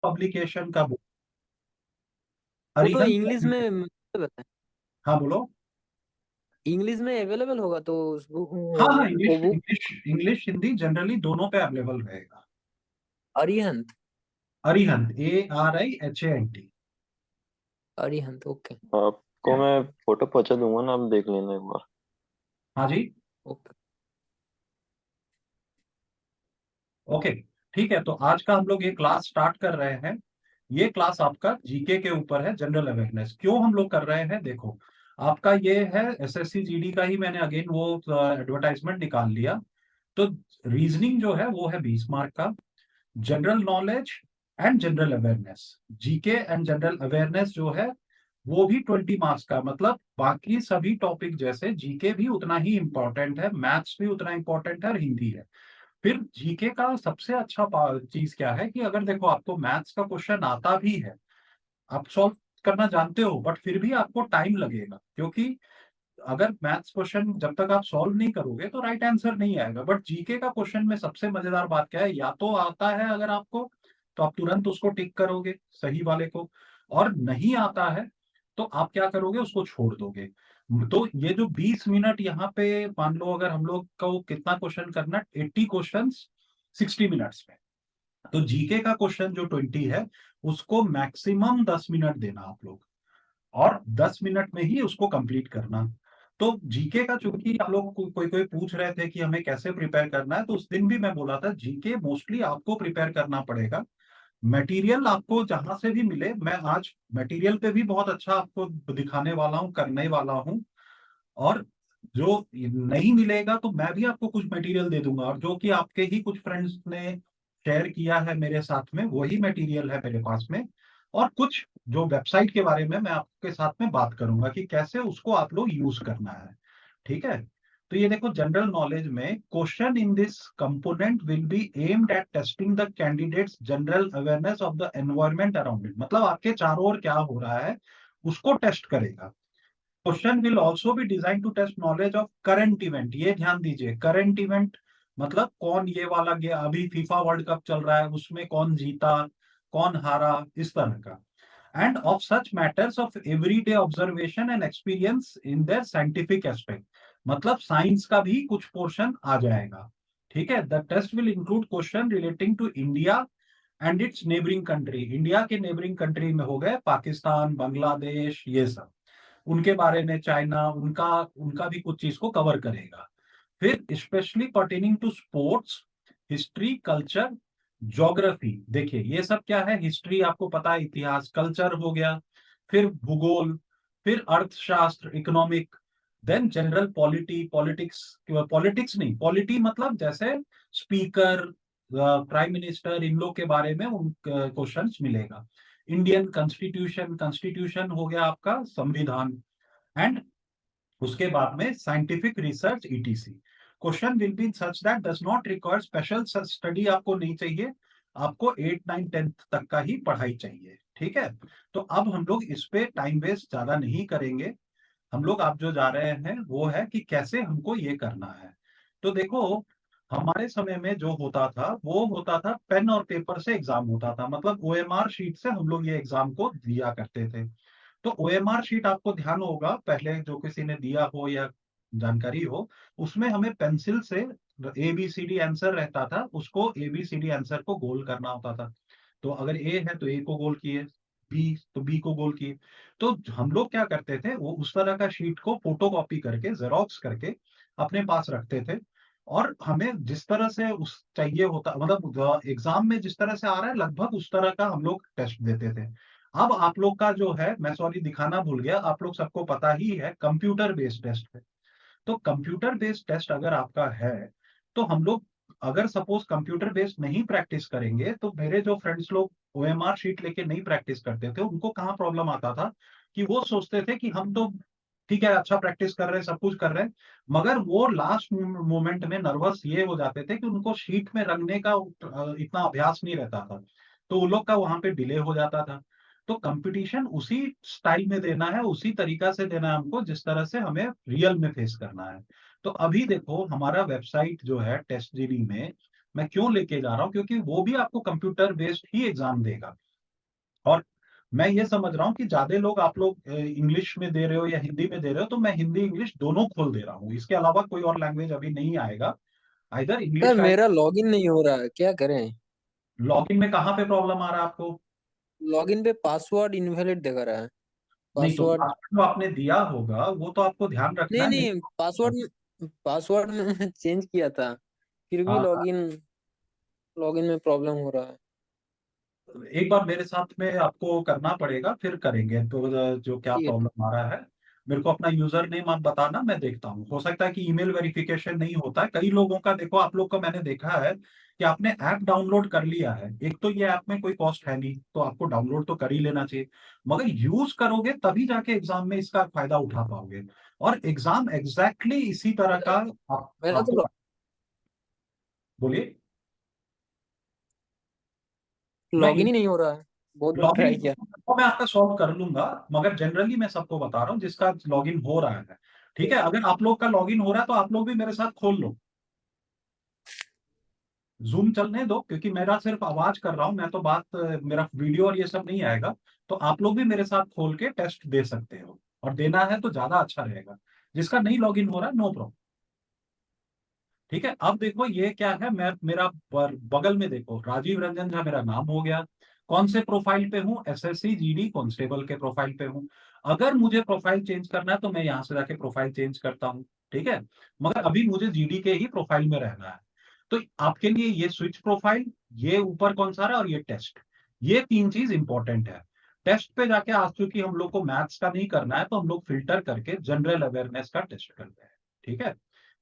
Publication का book. वो तो अरिहंत इंग्लिश में पब्लिकेशन। हाँ बोलो। इंग्लिश में अवेलेबल होगा तो उस हाँ हाँ, वो English book. English English Hindi generally दोनों पे अवेलेबल रहेगा। अरिहंत। अरिहंत, ARIHANT। अरिहंत, ओके। ठीक आपको है। मैं फोटो पहुंचा दूंगा ना, आप देख लेना एक बार। हाँ जी। ओके। ओके। ठीक है, तो आज का हम लोग ये क्लास स्टार्ट कर रहे हैं। ये क्लास आपका जीके के ऊपर है, जनरल अवेयरनेस। क्यों हम लोग कर रहे हैं, देखो। आपका ये है एसएससी जीडी का ही, मैंने अगेन वो एडवर्टाइजमेंट निकाल लिया। तो रीजनिंग जो है वो है 20 मार्क का। General knowledge and general awareness, GK and general awareness जो है वो भी 20 मार्क्स का। मतलब बाकी सभी टॉपिक जैसे जीके भी उतना ही इंपॉर्टेंट है, मैथ्स भी उतना इंपॉर्टेंट है और हिंदी है। फिर जीके का सबसे अच्छा चीज क्या है कि अगर देखो आपको मैथ्स का क्वेश्चन आता भी है, आप सॉल्व करना जानते हो, बट फिर भी आपको टाइम लगेगा, क्योंकि अगर मैथ्स क्वेश्चन जब तक आप सॉल्व नहीं करोगे तो राइट आंसर नहीं आएगा। बट जीके का क्वेश्चन में सबसे मजेदार बात क्या है, या तो आता है अगर आपको तो आप तुरंत उसको टिक करोगे सही वाले को, और नहीं आता है तो आप क्या करोगे, उसको छोड़ दोगे। तो ये जो 20 मिनट यहाँ पे, मान लो अगर हम लोग को कितना क्वेश्चन करना, 80 क्वेश्चन 60 मिनट्स में। तो जीके का क्वेश्चन जो 20 है उसको मैक्सिमम 10 मिनट देना आप लोग, और 10 मिनट में ही उसको कंप्लीट करना। तो जीके का, चूंकि आप लोग कोई कोई पूछ रहे थे कि हमें कैसे प्रिपेयर करना है, तो उस दिन भी मैं बोला था जीके मोस्टली आपको प्रिपेयर करना पड़ेगा। मटेरियल आपको जहां से भी मिले, मैं आज मटेरियल पे भी बहुत अच्छा आपको दिखाने वाला हूँ, करने वाला हूँ। और जो नहीं मिलेगा तो मैं भी आपको कुछ मटेरियल दे दूंगा, और जो कि आपके ही कुछ फ्रेंड्स ने शेयर किया है मेरे साथ में, वही मटेरियल है मेरे पास में। और कुछ जो वेबसाइट के बारे में मैं आपके साथ में बात करूंगा कि कैसे उसको आप लोग यूज करना है। ठीक है। तो ये देखो, जनरल नॉलेज में question in this component will be aimed at testing the candidates general awareness of the environment around it. मतलब आपके चारों ओर क्या हो रहा है उसको टेस्ट करेगा। Question will also be design to test knowledge of current event. ये ध्यान दीजिए, करंट इवेंट मतलब कौन ये वाला गया, अभी फीफा वर्ल्ड कप चल रहा है उसमें कौन जीता, कौन हारा, इस तरह का। And of such matters of everyday observation and experience in their scientific aspect. मतलब साइंस का भी कुछ पोर्शन आ जाएगा। ठीक है। The test will include question relating to India and its neighbouring country. India के नेबरिंग कंट्री में हो गए पाकिस्तान, बांग्लादेश, ये सब, उनके बारे में, चाइना, उनका उनका भी कुछ चीज को कवर करेगा। फिर specially pertaining to sports, history, culture, geography. देखिए ये सब क्या है, हिस्ट्री आपको पता है, इतिहास, कल्चर हो गया, फिर भूगोल, फिर अर्थशास्त्र, economic, then general politics. Politics नहीं, पॉलिटी मतलब जैसे स्पीकर, प्राइम मिनिस्टर, इन लोग के बारे में उन क्वेश्चंस मिलेगा। इंडियन कॉन्स्टिट्यूशन, कॉन्स्टिट्यूशन हो गया आपका संविधान। एंड उसके बाद में scientific research, etc. Question will be such that does not require special study, आपको नहीं चाहिए, आपको 8 9 10 तक का ही पढ़ाई चाहिए। ठीक है। तो अब हम लोग इस पे टाइम वेस्ट ज्यादा नहीं करेंगे। हम लोग आप जो जा रहे हैं वो है कि कैसे हमको ये करना है। तो देखो, हमारे समय में जो होता था वो होता था पेन और पेपर से एग्जाम होता था, मतलब ओएमआर शीट से हम लोग ये एग्जाम को दिया करते थे। तो ओएमआर शीट आपको ध्यान होगा, पहले जो किसी ने दिया हो या जानकारी हो, उसमें हमें पेंसिल से ABCD आंसर रहता था, उसको ABCD आंसर को गोल करना होता था। तो अगर ए है तो ए को गोल किए, बी तो बी को गोल किए। तो हम लोग क्या करते थे, वो उस तरह का शीट को फोटो कॉपी करके, जेरोक्स करके अपने पास रखते थे। और हमें जिस तरह से उस चाहिए होता, मतलब एग्जाम में जिस तरह से आ रहा है लगभग उस तरह का हम लोग टेस्ट देते थे। अब आप लोग का जो है, मैं सॉरी दिखाना भूल गया, आप लोग सबको पता ही है कंप्यूटर बेस्ड टेस्ट है। तो कंप्यूटर बेस्ड टेस्ट अगर आपका है, तो हम लोग अगर सपोज कंप्यूटर बेस्ड नहीं प्रैक्टिस करेंगे, तो मेरे जो फ्रेंड्स लोग ओएमआर शीट लेके नहीं प्रैक्टिस करते थे, उनको कहाँ प्रॉब्लम आता था कि वो सोचते थे कि हम तो ठीक है, अच्छा प्रैक्टिस कर रहे हैं, सब कुछ कर रहे हैं, मगर वो लास्ट मोमेंट में नर्वस ये हो जाते थे कि उनको शीट में रंगने का इतना अभ्यास नहीं रहता था, तो उन लोग का वहां पे डिले हो जाता था। तो कंपटीशन उसी स्टाइल में देना है, उसी तरीका से देना है हमको जिस तरह से हमें रियल में फेस करना है। तो अभी देखो हमारा वेबसाइट जो है टेस्ट जीडी में, मैं क्यों लेके जा रहा हूँ, क्योंकि वो भी आपको कंप्यूटर बेस्ड ही एग्जाम देगा। और मैं ये समझ रहा हूँ कि ज्यादा लोग आप लोग इंग्लिश में दे रहे हो या हिंदी में दे रहे हो, तो मैं हिंदी इंग्लिश दोनों खोल दे रहा हूँ। इसके अलावा कोई और लैंग्वेज अभी नहीं आएगा, इधर सर इंग्लिश आएगा। मेरा लॉगिन नहीं हो रहा है, क्या करें? लॉगिन में कहाँ पे प्रॉब्लम आ रहा है आपको? लॉगिन पे पासवर्ड इनवैलिड दिखा रहा है। नहीं तो पासवर्ड पासवर्ड जो आपने दिया होगा वो तो आपको ध्यान रखना नहीं है, नहीं नहीं, पासवर्ड मैंने चेंज किया था, फिर भी हाँ। लॉगिन लॉगिन में प्रॉब्लम हो रहा है। एक बार मेरे साथ में आपको करना पड़ेगा, फिर करेंगे तो जो क्या ठीक है। प्रॉब्लम आ रहा है। मेरे को अपना यूजर नेम आप बताना, मैं देखता हूँ। हो सकता है कि ईमेल वेरिफिकेशन नहीं होता है कई लोगों का। देखो आप लोग का मैंने देखा है कि आपने ऐप डाउनलोड कर लिया है। एक तो ये ऐप में कोई कॉस्ट है नहीं, तो आपको डाउनलोड तो कर ही लेना चाहिए, मगर यूज करोगे तभी जाके एग्जाम में इसका फायदा उठा पाओगे। और एग्जाम एग्जैक्टली इसी तरह का मेरा तो आपको बोलिए। मैं लॉगिन ही नहीं हो रहा है, बहुत बार लॉगिन ट्राई किया। तो मैं आपका सॉल्व कर लूंगा, मगर जनरली मैं सबको बता रहा हूँ जिसका लॉगिन हो रहा है। ठीक है, अगर आप लोग का लॉगिन हो रहा है तो आप लोग भी मेरे साथ खोल लो। जूम चलने दो, क्योंकि मेरा सिर्फ आवाज कर रहा हूँ मैं, तो बात मेरा वीडियो और ये सब नहीं आएगा। तो आप लोग भी मेरे साथ खोल के टेस्ट दे सकते हो, और देना है तो ज्यादा अच्छा रहेगा। जिसका नहीं लॉगिन हो रहा है, नो प्रॉब्लम। ठीक है, अब देखो ये क्या है। मैं मेरा बगल में देखो, राजीव रंजन झा मेरा नाम हो गया। कौन से प्रोफाइल पे हूँ? एसएससी जीडी कांस्टेबल के प्रोफाइल पे हूँ। अगर मुझे प्रोफाइल चेंज करना है तो मैं यहाँ से जाके प्रोफाइल चेंज करता हूँ। ठीक है, मगर अभी मुझे जीडी के ही प्रोफाइल में रहना है। तो आपके लिए ये स्विच प्रोफाइल, ये ऊपर कौन सा रहा, और ये टेस्ट, ये तीन चीज इंपॉर्टेंट है। टेस्ट पे जाके, आज चूंकि हम लोग को मैथ्स का नहीं करना है, तो हम लोग फिल्टर करके जनरल अवेयरनेस का टेस्ट करते हैं। ठीक है,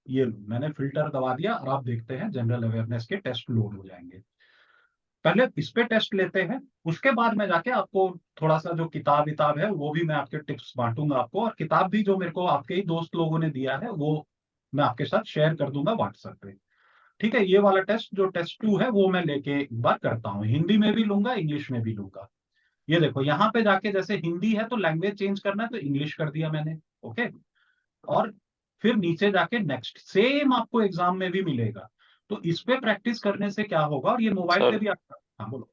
ये लो, मैंने फिल्टर दबा दिया और आप देखते हैं जनरल अवेयरनेस के टेस्ट लोड हो जाएंगे। पहले इस पे टेस्ट लेते हैं, उसके बाद में जाके आपको थोड़ा सा जो किताब विताब है वो भी मैं आपके टिप्स बांटूंगा आपको, और किताब भी जो मेरे को आपके ही दोस्त लोगों ने दिया है वो मैं आपके साथ शेयर कर दूंगा व्हाट्सएप पे। ठीक है, ये वाला टेस्ट जो टेस्ट 2 है वो मैं लेके एक बार करता हूँ, हिंदी में भी लूंगा इंग्लिश में भी लूंगा। ये देखो यहाँ पे जाके, जैसे हिंदी है तो लैंग्वेज चेंज करना है तो इंग्लिश कर दिया मैंने। ओके, और फिर नीचे जाके नेक्स्ट, सेम आपको एग्जाम में भी मिलेगा। तो इस पे प्रैक्टिस करने से क्या होगा, और ये मोबाइल पे सर भी आपका, हाँ बोलो।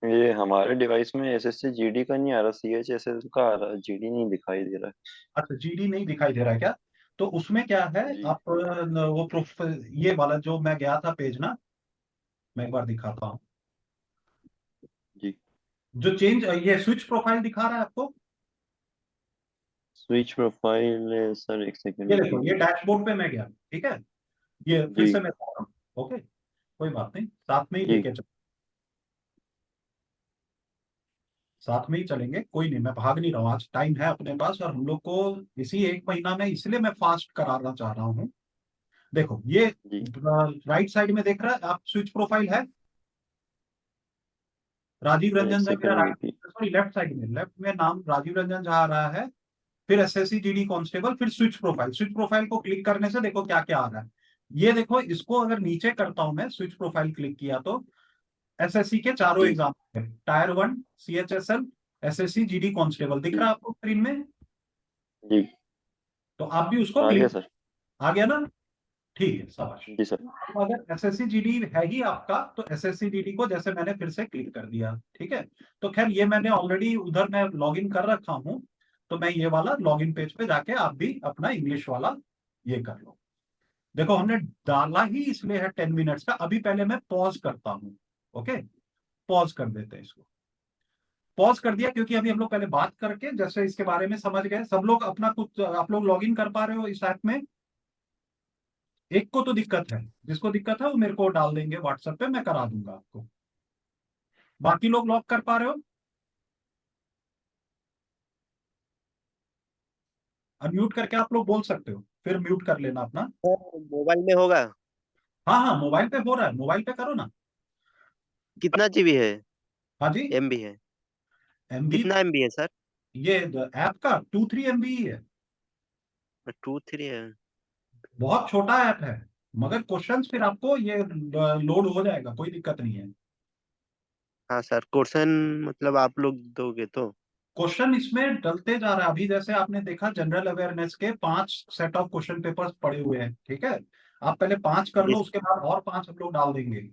ये हमारे डिवाइस में एसएससी जीडी का नहीं आ रहा, सीएचएसएल का आ रहा है, जीडी नहीं दिखाई दे रहा अच्छा, जीडी नहीं दिखाई दे रहा है क्या? तो उसमें क्या है, है। जी। आप वो प्रूफ, ये वाला जो मैं गया था पेज ना, मैं एक बार दिखाता हूँ। जी। जो चेंज, ये स्विच प्रोफाइल दिखा रहा है आपको। स्विच प्रोफाइल सर, एक ये सेकंड देखो, ये रुकिए। डैशबोर्ड पे मैं गया, ठीक है। ये फिर जी। से मैं बता रहा हूँ। ओके, कोई बात नहीं, साथ में ही जी। लेके चल, साथ में ही चलेंगे, कोई नहीं, मैं भाग नहीं रहा हूँ। आज टाइम है अपने पास, और हम लोग को इसी एक महीना में, इसलिए मैं फास्ट कराना चाह रहा हूँ। देखो ये जी। राइट साइड में देख रहा है आप, स्विच प्रोफाइल है, राजीव एक रंजन झा मेरा सेकंड राइट, रुकिए। सॉरी लेफ्ट साइड में, लेफ्ट में नाम राजीव रंजन झा आ रहा है। फिर एसएससी जीडी कांस्टेबल, फिर स्विच प्रोफाइल। स्विच प्रोफाइल को क्लिक करने से देखो क्या क्या आ रहा है। ये देखो, इसको अगर नीचे करता हूं मैं, स्विच प्रोफाइल क्लिक किया तो एसएससी के चारों जी। Exam, tier 1, CHSL, SSC GD constable दिख रहा जी। है आपको स्क्रीन में। जी। तो आप भी उसको आ गया क्लिक, सर। आ गया ना? ठीक है, शाबाश। जी सर। अब अगर एसएससी जीडी है ही आपका, तो एसएससी जीडी को जैसे मैंने फिर से क्लिक कर दिया, ठीक है। तो खैर ये मैंने ऑलरेडी उधर मैं लॉगिन कर रखा हूं, तो मैं ये वाला लॉगिन पेज पे जाके आप भी अपना इंग्लिश वाला ये कर लो। देखो हमने डाला ही इसलिए है 10 मिनट्स का। अभी पहले मैं पॉज करता हूँ। ओके, पॉज कर देते हैं इसको। पॉज कर दिया, क्योंकि अभी हम लोग पहले बात करके जैसे इसके बारे में समझ गए सब लोग। अपना कुछ आप लोग लॉगिन कर पा रहे हो इस ऐप में? एक को तो दिक्कत है, जिसको दिक्कत है वो मेरे को डाल देंगे व्हाट्सएप पे, मैं करा दूंगा आपको। बाकी लोग लॉक कर पा रहे हो? अनम्यूट करके आप लोग बोल सकते हो, फिर म्यूट कर लेना अपना। सर मोबाइल में होगा? हाँ हाँ, मोबाइल पे हो रहा है, मोबाइल पे करो ना। कितना जीबी है? हाँ जी, एमबी है? एमबी, कितना एमबी है सर? ये ऐप का 2-3 MB ही है। 2-3 है? बहुत छोटा ऐप है, मगर क्वेश्चंस फिर आपको ये लोड हो जाएगा, कोई दिक्कत नहीं है। हाँ सर, क्वेश्चन मतलब आप लोग दोगे तो? क्वेश्चन इसमें डलते जा रहा है। अभी जैसे आपने देखा, जनरल अवेयरनेस के 5 सेट ऑफ क्वेश्चन पेपर्स पड़े हुए हैं, ठीक है। आप पहले 5 कर लो, जिस उसके बाद और 5 हम लोग डाल देंगे।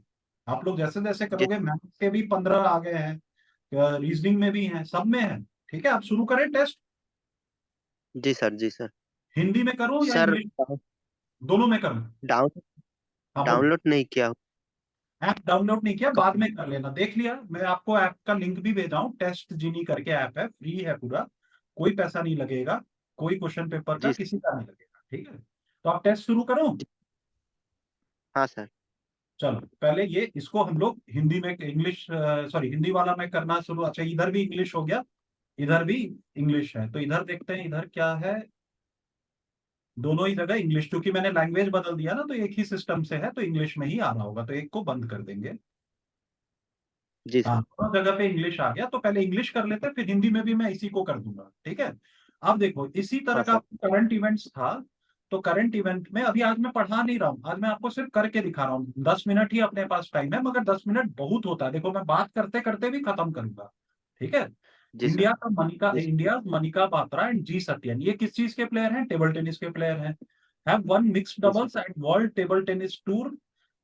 आप लोग जैसे जैसे जिस करोगे, मैथ्स के भी 15 आ गए हैं, रीजनिंग में भी है, सब में है। ठीक है, आप शुरू करें टेस्ट। जी सर, जी सर। हिंदी में करूं या सर, इंग्लिश, दोनों में करूं? डाउन हाँ बोलो। डाउनलोड नहीं किया। ऐप डाउनलोड नहीं किया, क- बाद में कर लेना, देख लिया, मैं आपको ऐप का लिंक भी भेजा हूँ, टेस्ट जीनी करके ऐप है, फ्री है पूरा, कोई पैसा नहीं लगेगा, कोई क्वेश्चन पेपर का जी किसी का नहीं लगेगा। ठीक है, तो आप टेस्ट शुरू करो। जी, हाँ सर। चलो पहले ये इसको हम लोग हिंदी में, इंग्लिश सॉरी हिंदी वाला मैं करना शुरू, अच्छा इधर भी इंग्लिश हो गया, इधर भी इंग्लिश है, तो इधर देखते हैं इधर क्या है। दोनों ही जगह इंग्लिश, क्योंकि मैंने लैंग्वेज बदल दिया ना, तो एक ही सिस्टम से है, तो इंग्लिश में ही आ रहा होगा, तो एक को बंद कर देंगे। जी हाँ, सर। दोनों जगह पे इंग्लिश आ गया, तो पहले इंग्लिश कर लेते हैं, फिर हिंदी में भी मैं इसी को कर दूंगा। ठीक है, अब देखो इसी तरह हाँ का सर। करंट इवेंट्स था, तो करंट इवेंट में अभी आज मैं पढ़ा नहीं रहा हूँ, आज मैं आपको सिर्फ करके दिखा रहा हूँ, 10 मिनट ही अपने पास टाइम है, मगर 10 मिनट बहुत होता है, देखो मैं बात करते करते भी खत्म करूंगा। ठीक है, जी सर। जी sir. India Manika Batra and G Sathiyan, ये किस चीज के प्लेयर हैं? टेबल टेनिस के प्लेयर हैं। हैव वन मिक्स्ड जी sir. Doubles at world table tennis tour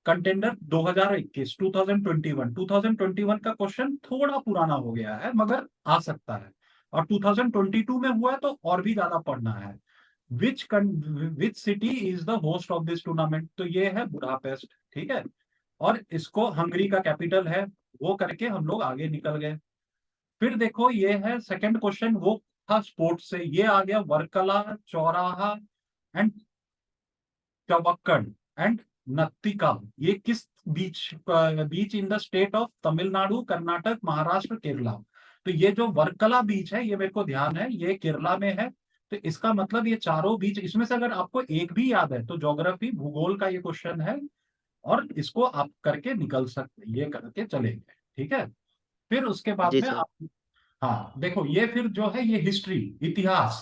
contender 2021 2021 2021 का क्वेश्चन थोड़ा पुराना हो गया है, मगर आ सकता है, और 2022 में हुआ है, तो और भी ज्यादा पढ़ना है। Which city is the host of this tournament? तो ये है बुडापेस्ट। ठीक है, और इसको हंगरी का कैपिटल है, वो करके हम लोग आगे निकल गए। फिर देखो ये है सेकंड क्वेश्चन, वो था स्पोर्ट्स से, ये आ गया वर्कला, चौराहा एंड चवक्कड़ एंड नत्तिका, ये किस बीच बीच in the state of Tamil Nadu, Karnataka, Maharashtra, Kerala? तो ये जो वर्कला बीच है, ये मेरे को ध्यान है, ये केरला में है, तो इसका मतलब ये चारों बीच, इसमें से अगर आपको एक भी याद है तो ज्योग्राफी भूगोल का ये क्वेश्चन है, और इसको आप करके निकल सकते, ये करके चलेंगे। ठीक है, फिर उसके बाद जी में सर। आप, हाँ देखो ये फिर जो है ये हिस्ट्री, इतिहास,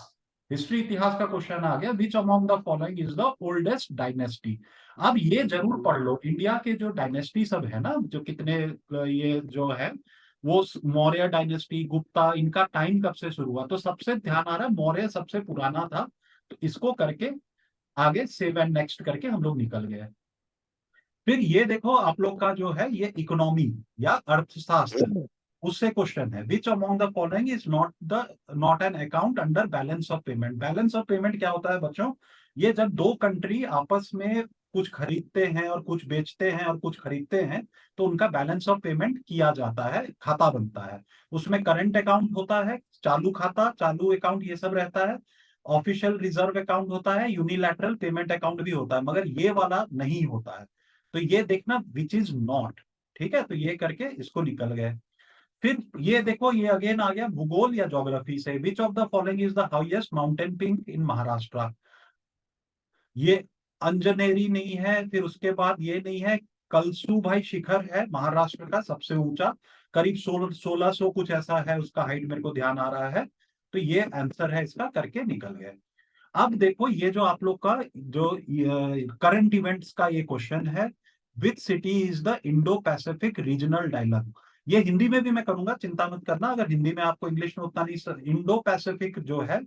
हिस्ट्री इतिहास का क्वेश्चन आ गया, which among the following is the oldest dynasty? अब ये जरूर पढ़ लो, इंडिया के जो डायनेस्टी सब है ना, जो कितने ये जो है, वो मौर्य डायनेस्टी, गुप्ता, इनका टाइम कब से शुरू हुआ, तो सबसे ध्यान आ रहा है मौर्य सबसे पुराना था, तो इसको करके आगे सेव एंड नेक्स्ट करके हम लोग निकल गए। फिर ये देखो आप लोग का जो है ये इकोनॉमी या अर्थशास्त्र, उससे क्वेश्चन है, which among the following is not an account under balance of payment? Balance of payment क्या होता है बच्चों? ये जब दो कंट्री आपस में कुछ खरीदते हैं और कुछ बेचते हैं और कुछ खरीदते हैं, तो उनका बैलेंस ऑफ पेमेंट किया जाता है, खाता बनता है, उसमें करंट अकाउंट होता है, चालू खाता, चालू अकाउंट, ये सब रहता है, ऑफिशियल रिजर्व अकाउंट होता है, यूनिलैटरल पेमेंट अकाउंट भी होता है, मगर ये वाला नहीं होता है, तो ये देखना विच इज नॉट। ठीक है, तो ये करके इसको निकल गए। फिर ये देखो ये अगेन आ गया भूगोल या ज्योग्राफी से, which of the following is the highest mountain peak in Maharashtra? ये अंजनेरी नहीं है, फिर उसके बाद ये नहीं है, कलसू भाई शिखर है महाराष्ट्र का सबसे ऊंचा, करीब 1600 कुछ ऐसा है उसका हाइट, मेरे को ध्यान आ रहा है, तो ये आंसर है इसका, करके निकल गए। अब देखो ये जो आप लोग का जो करंट इवेंट्स का ये क्वेश्चन है, which city is the Indo Pacific regional dialogue? ये हिंदी में भी मैं करूंगा, चिंता मत करना, अगर हिंदी में आपको इंग्लिश में उतना नहीं, इंडो पैसिफिक जो है,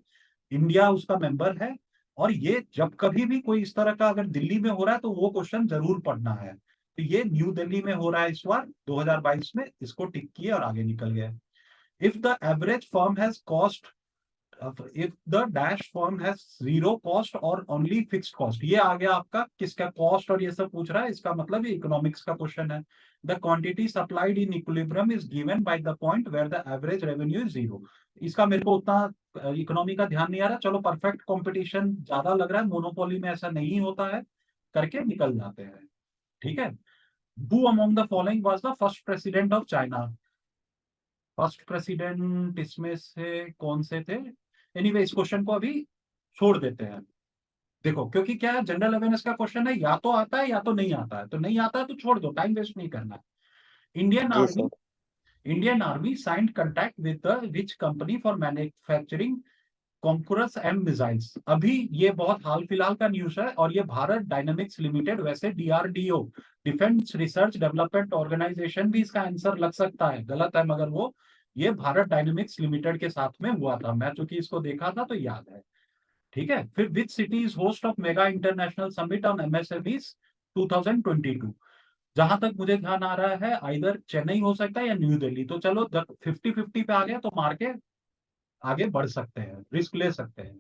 इंडिया उसका मेंबर है, और ये जब कभी भी कोई इस तरह का अगर दिल्ली में हो रहा है तो वो क्वेश्चन जरूर पढ़ना है, तो ये न्यू दिल्ली में हो रहा है इस बार 2022 में, इसको टिक किए और आगे निकल गए। If the average firm has cost, if the dash form has zero cost और ओनली फिक्स्ड कॉस्ट, ये आ गया आपका किसका कॉस्ट, और ये सब पूछ रहा है, इसका मतलब ये इकोनॉमिक्स का क्वेश्चन है। The quantity supplied in equilibrium is given by the point where the average revenue is zero. इसका मेरे को उतना इकोनॉमी का ध्यान नहीं आ रहा, चलो परफेक्ट कंपटीशन ज्यादा लग रहा है, मोनोपोली में ऐसा नहीं होता है, करके निकल जाते हैं। ठीक है, who among the following was the first president of China? First president इसमें से कौन से थे? एनीवे इस क्वेश्चन को अभी छोड़ देते हैं, देखो क्योंकि क्या है, जनरल अवेयरनेस का क्वेश्चन है, या तो आता है या तो नहीं आता है, तो नहीं आता है तो छोड़ दो, टाइम वेस्ट नहीं करना। इंडियन जी army, sir. Indian army signed contract with the which company for manufacturing concourse M missiles? अभी ये बहुत हाल फिलहाल का न्यूज है, और ये भारत डायनामिक्स लिमिटेड, वैसे DRDO, defence research development organisation भी इसका आंसर लग सकता है, गलत है, मगर वो ये भारत डायनामिक्स लिमिटेड के साथ में हुआ था, मैं चूंकि इसको देखा था तो याद है। ठीक है, फिर विच city is host of mega international summit on MSMEs 2022? जहां तक मुझे ध्यान आ रहा है आइदर चेन्नई हो सकता है या न्यू दिल्ली। तो चलो 50-50 पे आ गया तो मार के आगे बढ़ सकते हैं, रिस्क ले सकते हैं।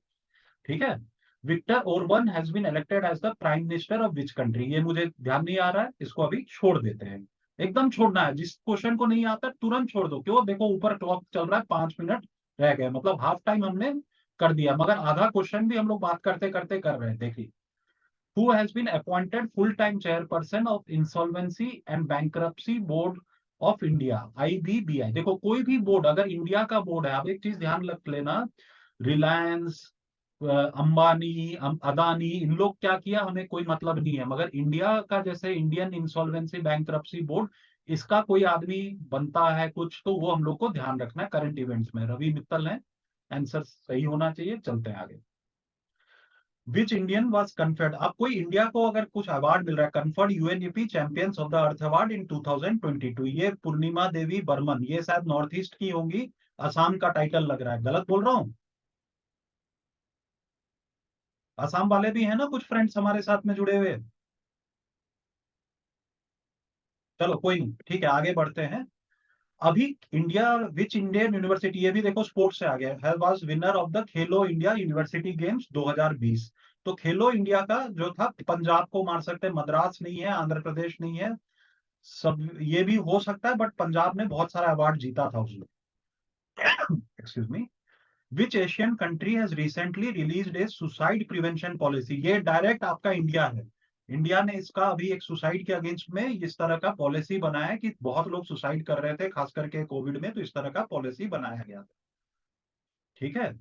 ठीक है। Victor Orban has been elected as the prime minister of which country, ये मुझे ध्यान नहीं आ रहा है, इसको अभी छोड़ देते हैं। एकदम छोड़ना है, जिस क्वेश्चन को नहीं आता तुरंत छोड़ दो। क्यों, देखो ऊपर क्लॉक चल रहा है, 5 मिनट रह गए, मतलब हाफ टाइम हमने कर दिया, मगर आधा क्वेश्चन भी हम लोग बात करते करते कर रहे हैं। देखिए, who has been appointed full-time chairperson of Insolvency and Bankruptcy Board of India, IBBI। देखो कोई भी बोर्ड अगर इंडिया का बोर्ड है, आप एक चीज ध्यान रख लेना, रिलायंस, अंबानी, अदानी, इन लोग क्या किया हमें कोई मतलब नहीं है, मगर इंडिया का जैसे इंडियन इंसॉल्वेंसी बैंक्रप्सी बोर्ड, इसका कोई आदमी बनता है कुछ तो वो हम लोग को ध्यान रखना है करंट इवेंट्स में। रवि मित्तल है, आंसर सही होना चाहिए। चलते हैं आगे। विच इंडियन वॉज कन्फर्ड, अब कोई इंडिया को अगर कुछ अवार्ड मिल रहा है, conferred UNEP champions of the earth award in 2022, ये पूर्णिमा देवी बर्मन, ये शायद नॉर्थ ईस्ट की होंगी, असम का टाइटल लग रहा है, गलत बोल रहा हूँ? असम वाले भी हैं ना कुछ फ्रेंड्स हमारे साथ में जुड़े हुए? चलो कोई नहीं, ठीक है, आगे बढ़ते हैं। अभी इंडिया, विच इंडियन यूनिवर्सिटी, ये भी देखो स्पोर्ट्स से आ गया है, was winner of the Khelo India university games 2020। तो खेलो इंडिया का जो था, पंजाब को मार सकते हैं, मद्रास नहीं है, आंध्र प्रदेश नहीं है, सब ये भी हो सकता है, बट पंजाब ने बहुत सारा अवार्ड जीता था उसमें। Excuse me. Which Asian country has recently released A suicide prevention policy, ये डायरेक्ट आपका इंडिया है। इंडिया ने इसका अभी एक सुसाइड के अगेंस्ट में इस तरह का पॉलिसी बनाया है कि बहुत लोग सुसाइड कर रहे थे खास करके कोविड में, तो इस तरह का पॉलिसी बनाया गया था। ठीक है।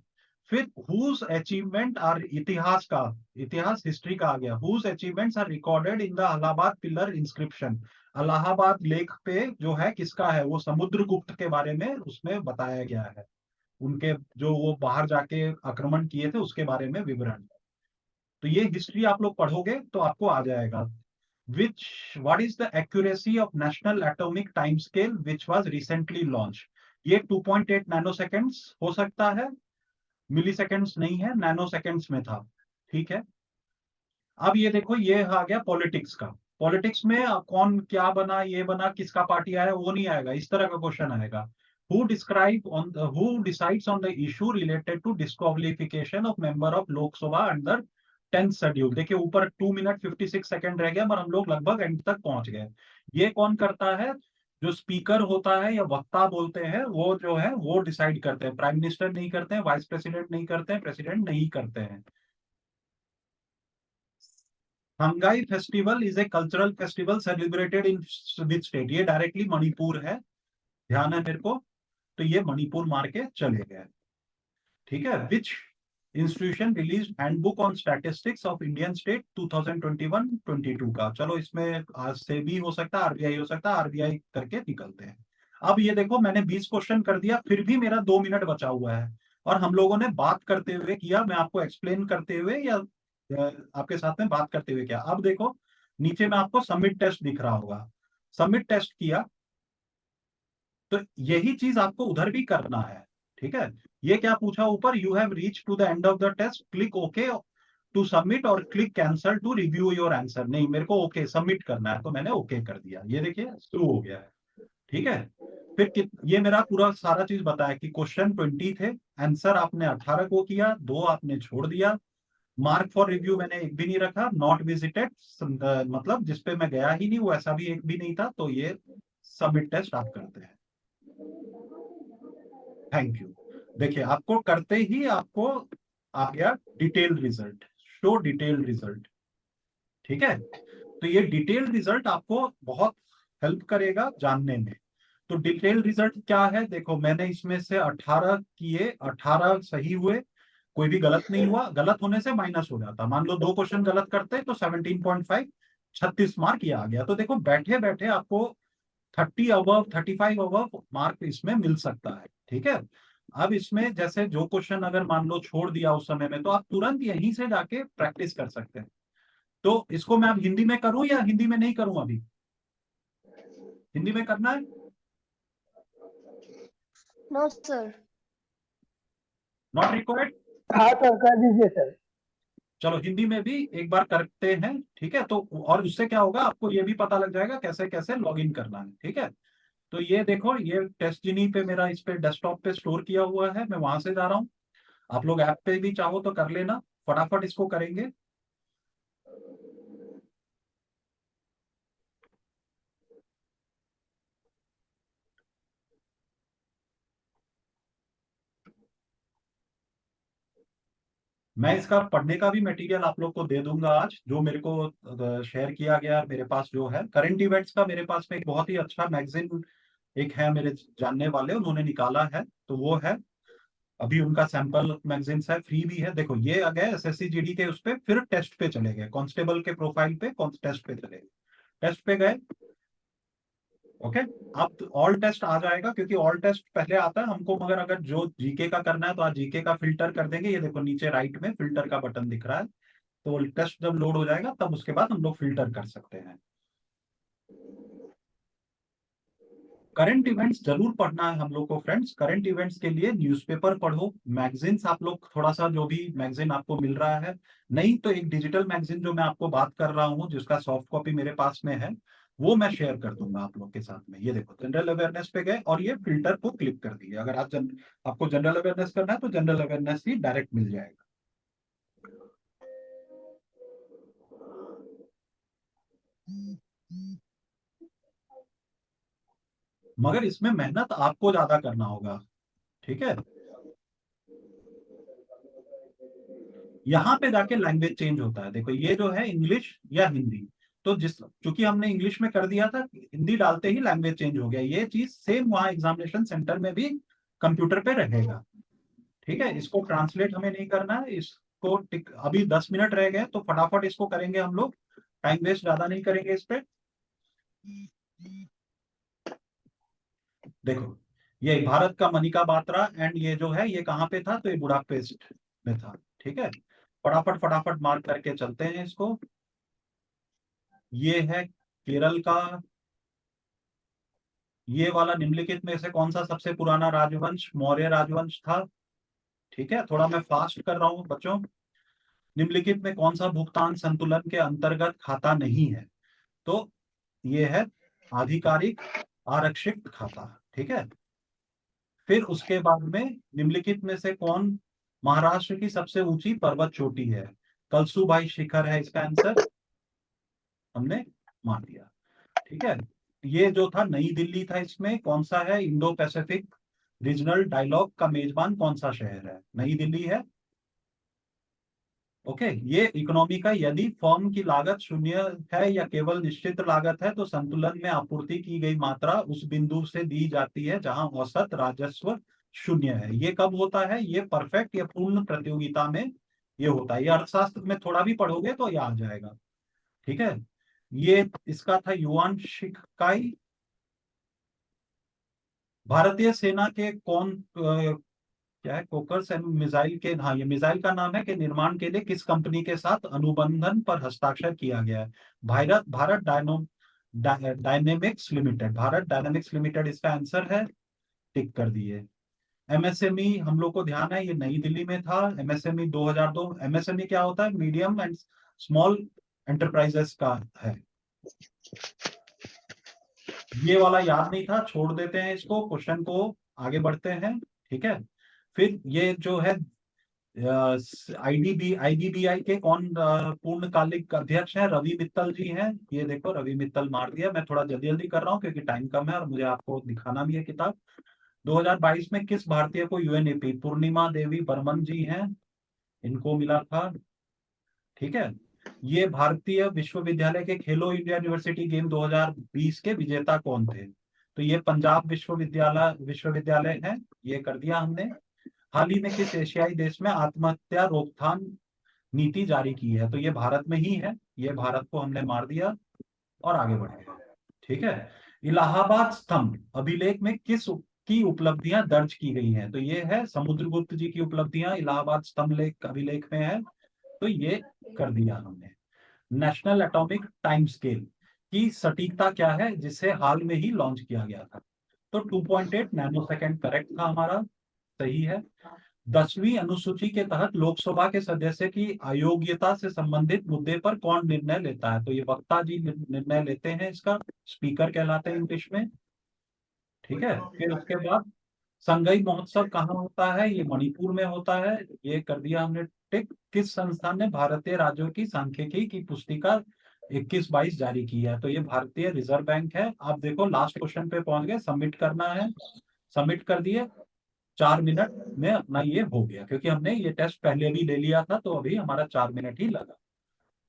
फिर हुज अचीवमेंट आर, इतिहास का, इतिहास हिस्ट्री का आ गया, whose achievements are recorded in the Allahabad pillar inscription, Allahabad लेख पे जो है किसका है, वो समुद्रगुप्त के बारे में उसमें बताया गया है, उनके जो वो बाहर जाके आक्रमण किए थे उसके बारे में विवरण। तो ये हिस्ट्री आप लोग पढ़ोगे तो आपको आ जाएगा। Which, what is the accuracy of national atomic time scale which was recently launch, ये 2.8 नैनो सेकेंड्स हो सकता है, मिली सेकेंड्स नहीं है, नैनो सेकेंड्स में था। ठीक है। अब ये देखो, ये आ गया पॉलिटिक्स का। पॉलिटिक्स में कौन क्या बना, ये बना, किसका पार्टी आया, वो नहीं आएगा, इस तरह का क्वेश्चन आएगा। Who decides on the issue related to disqualification of member of Lok Sabha under 10th schedule. देखिए ऊपर 2 मिनट 56 सेकंड रह गया, पर हम लोग लगभग एंड तक पहुंच गए। ये कौन करता है, जो स्पीकर होता है या वक्ता बोलते हैं, वो जो है वो डिसाइड करते हैं, प्राइम मिनिस्टर नहीं करते हैं, वाइस प्रेसिडेंट नहीं करते हैं, प्रेसिडेंट नहीं करते हैं। Hangai festival is a cultural festival celebrated in which state, ये डायरेक्टली मणिपुर है, ध्यान है मेरे को, तो ये मणिपुर मार के चले गए। ठीक है। विच institution release handbook on statistics of Indian state 2021-22 का, चलो इसमें आज से भी हो सकता है, आरबीआई हो सकता है, आरबीआई करके निकलते हैं। अब ये देखो मैंने 20 क्वेश्चन कर दिया, फिर भी मेरा 2 मिनट बचा हुआ है, और हम लोगों ने बात करते हुए किया, मैं आपको एक्सप्लेन करते हुए या आपके साथ में बात करते हुए किया। अब देखो नीचे में आपको सबमिट टेस्ट दिख रहा होगा, सबमिट टेस्ट किया, तो यही चीज आपको उधर भी करना है। ठीक है। ये क्या पूछा ऊपर, you have reach to the end of the test, click okay to submit और click cancel to review your answer, नहीं मेरे को ओके सबमिट करना है, तो मैंने ओके कर दिया, ये देखिए शुरू हो गया है। ठीक है। फिर ये मेरा पूरा सारा चीज बताया कि क्वेश्चन 20 थे, आंसर आपने 18 को किया, 2 आपने छोड़ दिया, मार्क फॉर रिव्यू मैंने एक भी नहीं रखा, नॉट विजिटेड मतलब जिसपे मैं गया ही नहीं वो ऐसा भी एक भी नहीं था, तो ये सबमिट टेस्ट आप करते हैं। Thank you. देखिए आपको करते ही आपको आ गया detail result, show detail result. ठीक है। तो ये डिटेल रिजल्ट आपको बहुत हेल्प करेगा जानने में। तो डिटेल रिजल्ट क्या है, देखो मैंने इसमें से 18 किए, 18 सही हुए, कोई भी गलत नहीं हुआ, गलत होने से माइनस हो जाता, मान लो 2 क्वेश्चन गलत करते तो 17.5, 36 मार्क ये आ गया। तो देखो बैठे बैठे आपको 30 अबव 35 अबव मार्क इसमें मिल सकता है। ठीक है। अब इसमें जैसे जो क्वेश्चन अगर मान लो छोड़ दिया उस समय में, तो आप तुरंत यहीं से जाके प्रैक्टिस कर सकते हैं। तो इसको मैं अब हिंदी में करूं या हिंदी में नहीं करूं, अभी हिंदी में करना है? No sir. Not required? हाँ सर कर दीजिए सर। चलो हिंदी में भी एक बार करते हैं, ठीक है। तो और उससे क्या होगा, आपको ये भी पता लग जाएगा कैसे कैसे लॉग इन करना है, ठीक है। तो ये देखो, ये टेस्ट जिनी पे मेरा इस पे डेस्कटॉप पे स्टोर किया हुआ है, मैं वहां से जा रहा हूँ। आप लोग ऐप पे भी चाहो तो कर लेना, फटाफट इसको करेंगे। मैं इसका पढ़ने का भी मटेरियल आप लोग को दे दूंगा आज, जो मेरे को शेयर किया गया मेरे पास जो है करंट इवेंट्स का। मेरे पास में एक बहुत ही अच्छा मैगजीन एक है, मेरे जानने वाले उन्होंने निकाला है, तो वो है। अभी उनका सैंपल मैगजीन है, फ्री भी है। देखो ये आ गए एसएससी जीडी के उस पे, फिर टेस्ट पे चले गए, कांस्टेबल के प्रोफाइल पे टेस्ट पे चले गए, टेस्ट पे गए। ओके, अब ऑल टेस्ट आ जाएगा, क्योंकि ऑल टेस्ट पहले आता है हमको, मगर अगर जो जीके का करना है तो आज जीके का फिल्टर कर देंगे। ये देखो नीचे राइट में फिल्टर का बटन दिख रहा है, तो टेस्ट जब लोड हो जाएगा तब उसके बाद हम लोग फिल्टर कर सकते हैं। करंट इवेंट्स जरूर पढ़ना है हम लोग को फ्रेंड्स। करंट इवेंट्स के लिए न्यूज़पेपर पढ़ो, मैगजीन्स आप लोग थोड़ा सा, जो भी मैगजीन आपको मिल रहा है, नहीं तो एक डिजिटल मैगजीन जो मैं आपको बात कर रहा हूँ जिसका सॉफ्ट कॉपी मेरे पास में है, वो मैं शेयर कर दूंगा आप लोग के साथ में। ये देखो जनरल अवेयरनेस पे गए और ये फिल्टर को क्लिक कर दिए। अगर आपको जनरल अवेयरनेस करना है तो जनरल अवेयरनेस ही डायरेक्ट मिल जाएगा। मगर इसमें मेहनत आपको ज्यादा करना होगा, ठीक है। यहाँ पे जाके लैंग्वेज चेंज होता है। देखो ये जो है इंग्लिश या हिंदी, तो चूंकि हमने इंग्लिश में कर दिया था, हिंदी डालते ही लैंग्वेज चेंज हो गया। ये चीज सेम वहाँ एग्जामिनेशन सेंटर में भी कंप्यूटर पे रहेगा, ठीक है। इसको ट्रांसलेट हमें नहीं करना है, इसको अभी 10 मिनट रह गए तो फटाफट इसको करेंगे हम लोग, टाइम वेस्ट ज्यादा नहीं करेंगे इस पे। देखो ये भारत का मनिका बात्रा, एंड ये जो है ये कहाँ पे था, तो ये बुडापेस्ट में था, ठीक है। फटाफट फटाफट मार्क करके चलते हैं इसको। ये है केरल का। ये वाला निम्नलिखित में से कौन सा सबसे पुराना राजवंश मौर्य राजवंश था, ठीक है। थोड़ा मैं फास्ट कर रहा हूं बच्चों। निम्नलिखित में कौन सा भुगतान संतुलन के अंतर्गत खाता नहीं है, तो ये है आधिकारिक आरक्षित खाता, ठीक है। फिर उसके बाद में निम्नलिखित में से कौन महाराष्ट्र की सबसे ऊंची पर्वत चोटी है, कलसुबाई शिखर है इसका आंसर, हमने मान लिया, ठीक है। ये जो था नई दिल्ली था, इसमें कौन सा है, इंडो पैसिफिक रीजनल डायलॉग का मेजबान कौन सा शहर है, नई दिल्ली है। ओके, ये इकोनॉमी का, यदि फर्म की लागत शून्य है या केवल निश्चित लागत है तो संतुलन में आपूर्ति की गई मात्रा उस बिंदु से दी जाती है जहां औसत राजस्व शून्य है। ये कब होता है, ये परफेक्ट या पूर्ण प्रतियोगिता में ये होता है। ये अर्थशास्त्र में थोड़ा भी पढ़ोगे तो ये आ जाएगा, ठीक है। ये इसका था युआन शिकाई। भारतीय सेना के कौन क्या है, कोकर्स एंड मिसाइल के, हाँ ये मिसाइल का नाम है, कि निर्माण के लिए किस कंपनी के साथ अनुबंधन पर हस्ताक्षर किया गया है। Bharat Bharat dynamics limited, Bharat dynamics limited इसका आंसर है, टिक कर दिए। एमएसएमई हम लोग को ध्यान है, ये नई दिल्ली में था, एमएसएमई 2002। एमएसएमई क्या होता है, मीडियम एंड स्मॉल एंटरप्राइजेस का है। ये वाला याद नहीं था, छोड़ देते हैं इसको, क्वेश्चन को आगे बढ़ते हैं, ठीक है। फिर ये जो है आईडीबीआई के कौन पूर्णकालिक अध्यक्ष हैं, रवि मित्तल जी हैं। ये देखो रवि मित्तल मार दिया, मैं थोड़ा जल्दी जल्दी कर रहा हूँ क्योंकि टाइम कम है और मुझे आपको दिखाना भी है किताब। 2022 में किस भारतीय को यूएनएपी, पूर्णिमा देवी बर्मन जी हैं, इनको मिला था, ठीक है। ये भारतीय विश्वविद्यालय के खेलो इंडिया यूनिवर्सिटी गेम 2020 के विजेता कौन थे, तो ये पंजाब विश्वविद्यालय है, ये कर दिया हमने। हाल ही में किस एशियाई देश में आत्महत्या रोकथाम नीति जारी की है, तो ये भारत में ही है, ये भारत को हमने मार दिया और आगे बढ़े, ठीक है। इलाहाबाद स्तंभ अभिलेख में किस की उपलब्धियां दर्ज की गई हैं, तो ये है समुद्रगुप्त जी की उपलब्धियां इलाहाबाद स्तंभ लेख अभिलेख में है, तो ये कर दिया हमने। नेशनल एटॉमिक टाइम स्केल की सटीकता क्या है, जिसे हाल में ही लॉन्च किया गया था, तो 2.8 नैनो सेकेंड करेक्ट था हमारा, सही है। 10वीं अनुसूची के तहत लोकसभा के सदस्य की अयोग्यता से संबंधित मुद्दे पर कौन निर्णय लेता है? तो ये वक्ता जी निर्णय लेते हैं, इसका स्पीकर कहलाते हैं इंग्लिश में। ठीक है, फिर उसके बाद संगई महोत्सव कहाँ होता है? ये मणिपुर में होता है, ये कर दिया हमने टिक। किस संस्थान ने भारतीय राज्यों की सांख्यिकी की पुस्तिका 21-22 जारी की है? तो ये भारतीय रिजर्व बैंक है। आप देखो लास्ट क्वेश्चन पे पहुंच गए, सबमिट करना है, सबमिट कर दिए। 4 मिनट में अपना ये हो गया, क्योंकि हमने ये टेस्ट पहले भी ले लिया था, तो अभी हमारा 4 मिनट ही लगा।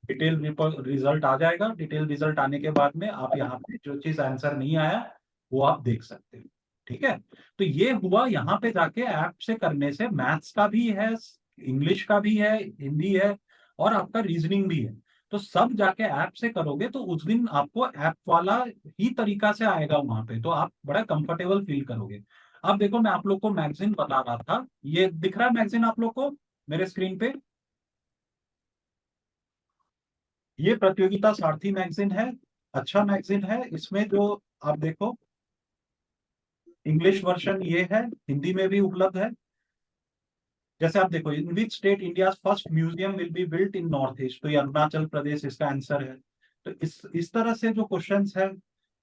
डिटेल रिजल्ट आ जाएगा। डिटेल रिजल्ट आने के बाद में आप यहाँ पे जो चीज आंसर नहीं आया वो आप देख सकते हो। ठीक है, तो ये हुआ यहाँ पे जाके ऐप से करने से। मैथ्स का भी है, इंग्लिश का भी है, हिंदी है, और आपका रीजनिंग भी है। तो सब जाके ऐप से करोगे तो उस दिन आपको ऐप वाला ही तरीका से आएगा वहां पे, तो आप बड़ा कंफर्टेबल फील करोगे। अब देखो मैं आप लोग को मैगजीन बता रहा था, ये दिख रहा है मैगजीन आप लोग को मेरे स्क्रीन पे? ये प्रतियोगिता सारथी मैगजीन है, अच्छा मैगजीन है। इसमें जो आप देखो इंग्लिश वर्जन ये है, हिंदी में भी उपलब्ध है। जैसे आप देखो, in which state India first museum will be built in north east? तो ये अरुणाचल प्रदेश इसका आंसर है। तो इस तरह से जो क्वेश्चंस है,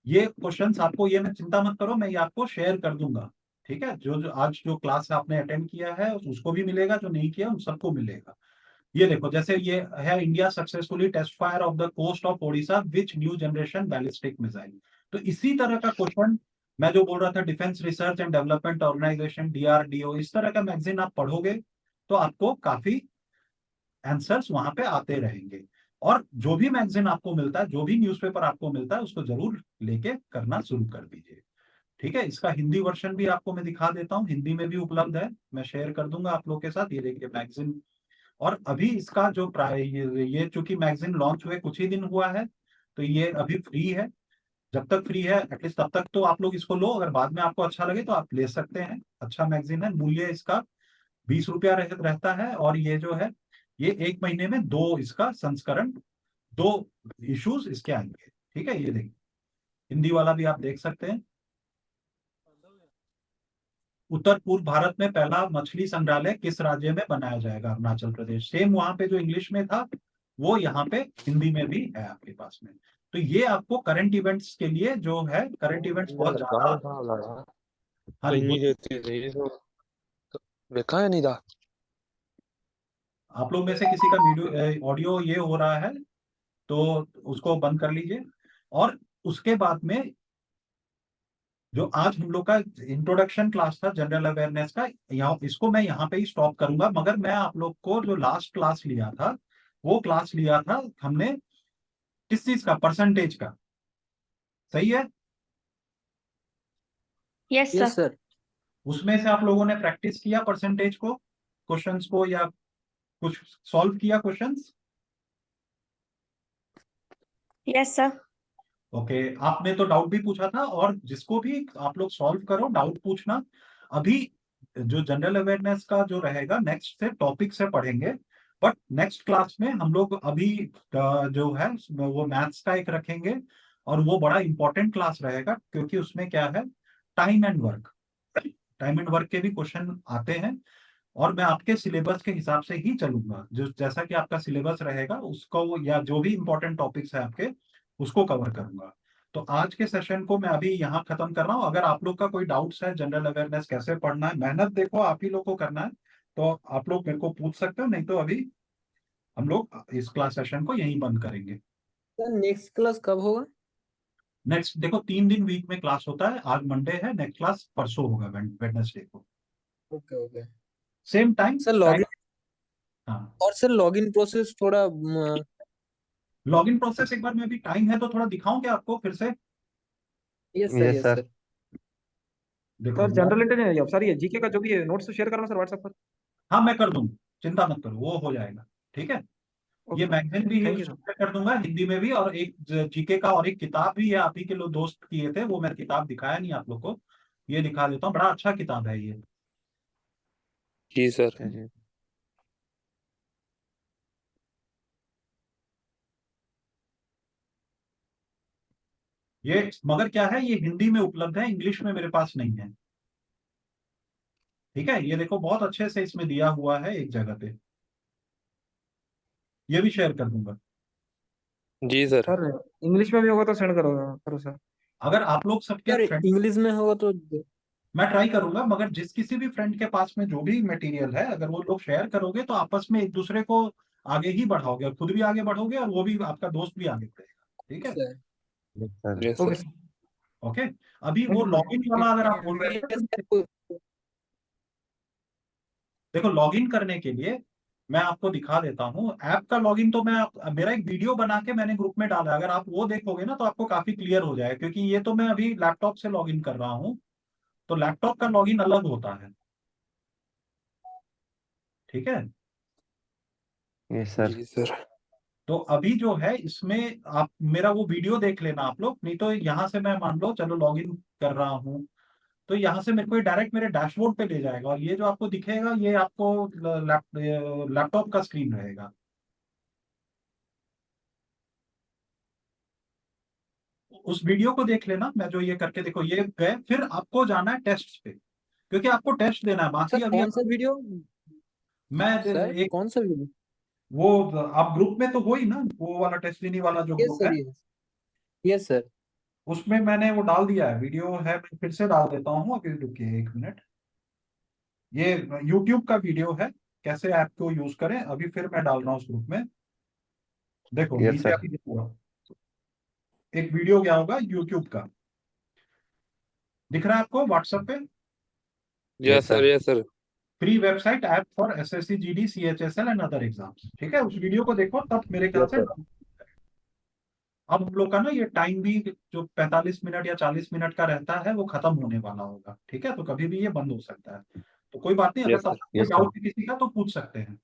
ये क्वेश्चंस आपको, ये मैं चिंता मत करो, मैं ये आपको शेयर कर दूंगा। ठीक है, जो जो आज जो क्लास आपने अटेंड किया है उसको भी मिलेगा, जो नहीं किया उन सबको मिलेगा। ये देखो, जैसे ये है, India successfully test fire off the coast of Odisha which new generation ballistic missile. तो इसी तरह का क्वेश्चन मैं जो बोल रहा था, defence research and development organisation DRDO, इस तरह का मैगजीन आप पढ़ोगे तो आपको काफी आंसर्स वहां पे आते रहेंगे। और जो भी मैगजीन आपको मिलता है, जो भी न्यूज़पेपर आपको मिलता है, उसको जरूर लेके करना शुरू कर दीजिए। ठीक है, इसका हिंदी वर्जन भी आपको मैं दिखा देता हूँ, हिंदी में भी उपलब्ध है, मैं शेयर कर दूंगा आप लोग के साथ। ये देखिए मैगजीन। और अभी इसका जो ये चूंकि मैगजीन लॉन्च हुए कुछ ही दिन हुआ है, तो ये अभी फ्री है। जब तक फ्री है एटलीस्ट तब तक तो आप लोग इसको लो, अगर बाद में आपको अच्छा लगे तो आप ले सकते हैं। अच्छा मैगजीन है। मूल्य इसका 20 रुपया रहता है। और ये जो है, ये 1 महीने में दो इसका संस्करण, दो इश्यूज इसके आएंगे। ठीक है, ये देखिए हिंदी वाला भी आप देख सकते हैं। उत्तर पूर्व भारत में पहला मछली संग्रहालय किस राज्य में बनाया जाएगा? अरुणाचल प्रदेश। सेम वहां पे जो इंग्लिश में था वो यहाँ पे हिंदी में भी है आपके पास में। तो ये आपको करंट इवेंट्स के लिए जो है, करंट इवेंट्स बहुत ज्यादा। हाँ जी, Ini बोलिए। dia itu bekaya nih dah. आप लोग में से किसी का वीडियो ऑडियो ये हो रहा है तो उसको बंद कर लीजिए। और उसके बाद में जो आज हम लोग का इंट्रोडक्शन क्लास था जनरल अवेयरनेस का, यहाँ इसको मैं यहाँ पे ही स्टॉप करूंगा। मगर मैं आप लोग को जो लास्ट क्लास लिया था, वो क्लास लिया था हमने किस चीज का? परसेंटेज का। सही है? Yes yes sir. सर। उसमें से आप लोगों ने प्रैक्टिस किया परसेंटेज को, क्वेश्चंस को, या कुछ सॉल्व किया क्वेश्चंस? Yes sir. ओके, आपने तो डाउट भी पूछा था, और जिसको भी आप लोग सॉल्व करो, डाउट पूछना। अभी जो जनरल अवेयरनेस का जो रहेगा, नेक्स्ट से टॉपिक से पढ़ेंगे। बट नेक्स्ट क्लास में हम लोग अभी जो है वो मैथ्स का एक रखेंगे। और वो बड़ा इंपॉर्टेंट क्लास रहेगा, क्योंकि उसमें क्या है, time and work, time and work के भी क्वेश्चन आते हैं। और मैं आपके सिलेबस के हिसाब से ही चलूंगा, जो जैसा कि आपका सिलेबस रहेगा उसको, या जो भी इंपॉर्टेंट टॉपिक्स है आपके, उसको कवर करूंगा। तो आज के सेशन को मैं अभी यहाँ खत्म कर रहा हूँ। अगर आप लोग का कोई डाउट्स है, जनरल अवेयरनेस कैसे पढ़ना है, मेहनत देखो आप ही लोग को करना है, तो आप लोग मेरे को पूछ सकते हो, नहीं तो अभी हम लोग इस क्लास सेशन को यहीं बंद करेंगे। सर नेक्स्ट क्लास कब होगा? नेक्स्ट देखो, 3 दिन वीक में क्लास होता है। आज मंडे है, नेक्स्ट क्लास परसों होगा, वेडनेसडे को, okay okay. Same time sir time. Login, हाँ, और सर लॉगिन प्रोसेस थोड़ा लॉगिन प्रोसेस एक बार मैं, अभी टाइम है तो थोड़ा दिखाऊं क्या आपको फिर से? Yes sir yes yes sir. Sir. देखो सर जनरल इंटेलिजेंस सर ये जीके का जो भी है नोट्स शेयर करना सर व्हाट्सएप पर। हाँ मैं कर दूंगा, चिंता मत करो, वो हो जाएगा। ठीक है, ये ओके मैगजीन भी थैंक यू सर। शेयर कर दूंगा हिंदी में भी, और एक जीके का, और एक किताब भी है, आप ही के लोग दोस्त किए थे वो, मैं किताब दिखाया नहीं आप लोग को, ये दिखा देता हूँ, बड़ा अच्छा किताब है ये। जी सर. ये मगर क्या है, ये हिंदी में उपलब्ध है, इंग्लिश में मेरे पास नहीं है। ठीक है, ये देखो बहुत अच्छे से इसमें दिया हुआ है एक जगह पे, ये भी शेयर कर दूंगा। जी सर। सर इंग्लिश में भी होगा तो सेंड करो करो सर। अगर आप लोग सबके यार फ्रेंड, इंग्लिश में होगा तो मैं ट्राई करूंगा, मगर जिस किसी भी फ्रेंड के पास में जो भी मटेरियल है, अगर वो लोग शेयर करोगे तो आपस में एक दूसरे को आगे ही बढ़ाओगे, और खुद भी आगे बढ़ोगे और वो भी आपका दोस्त भी आगे बढ़ेगा। ठीक है, सर। जी ओके सर। सर। ओके। अभी थैंक वो यू लॉगिन वाला अगर आप बोल रहे थे तो देखो, लॉगिन करने के लिए मैं आपको दिखा देता हूँ ऐप का लॉगिन। तो मेरा एक वीडियो बना के मैंने ग्रुप में डाला है, अगर आप वो देखोगे ना तो आपको काफी क्लियर हो जाएगा, क्योंकि ये तो मैं अभी लैपटॉप से लॉगिन कर रहा हूँ, तो लैपटॉप का लॉगिन अलग होता है। ठीक है, यस सर। जी सर। तो अभी जो है इसमें आप मेरा वो वीडियो देख लेना आप लोग, नहीं तो यहाँ से मैं मान लो चलो लॉगिन कर रहा हूँ, तो यहाँ से मेरे को डायरेक्ट मेरे डैशबोर्ड पे ले जाएगा, और ये जो आपको दिखेगा ये आपको लैपटॉप का स्क्रीन रहेगा। उस वीडियो को देख लेना, मैं जो ये करके देखो ये गए, फिर आपको जाना है टेस्ट पे, क्योंकि आपको टेस्ट देना है। बाकी सर अभी कौन सा वीडियो? मैं सर एक कौन सा वीडियो? वो आप ग्रुप में तो हो ही ना, वो वाला टेस्टिनी वाला जो यस ग्रुप है, सर, यस। Yes sir. उसमें मैंने वो डाल दिया है, वीडियो है, मैं फिर से डाल देता हूँ। अभी रुकिए एक मिनट, ये यूट्यूब का वीडियो है, कैसे ऐप को यूज करें, अभी फिर मैं डाल रहा हूँ उस ग्रुप में। देखो यस नीचे सर। अभी देखो, एक वीडियो गया होगा यूट्यूब का, दिख रहा है आपको व्हाट्सएप पे? Yes sir. Yes sir. Free website app for SSC GD CHSL and other exams. ठीक है, उस वीडियो को देखो, तब मेरे ख्याल यस से सर। अब हम लोग का ना ये टाइम भी जो 45 मिनट या 40 मिनट का रहता है वो खत्म होने वाला होगा। ठीक है, तो कभी भी ये बंद हो सकता है, तो कोई बात नहीं, अगर यस तब सर। तक कोई यस सर। डाउट है किसी का तो पूछ सकते हैं।